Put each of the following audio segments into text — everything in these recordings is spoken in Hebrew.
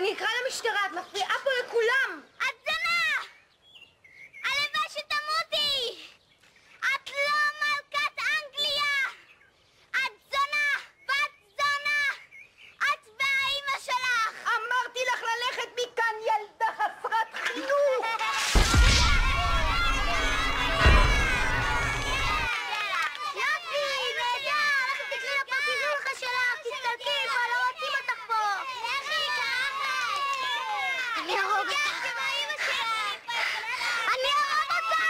אני אקרא למשטרה, את מפריעה פה לכולם! את זונה! הלוואי שתמותי! את לא מלכת אנגליה! את זונה! בת זונה! את והאימא שלך! אמרתי לך ללכת מכאן, ילדה חסרת חינוך! יופי! נהדר! לכי תקלי לפרטיזולחה שלך! תסתלקי! כבר לא רוצים אותך פה! לכי ככה! אני ארוג אותך! אני ארוג אותך!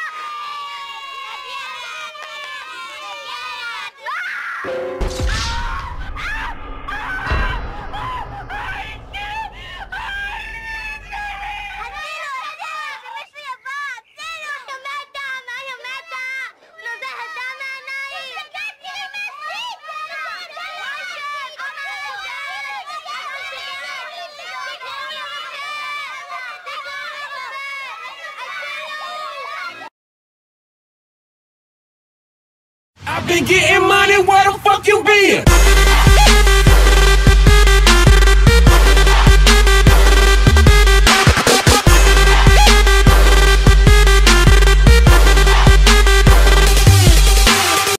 I've been getting money, where the fuck you been?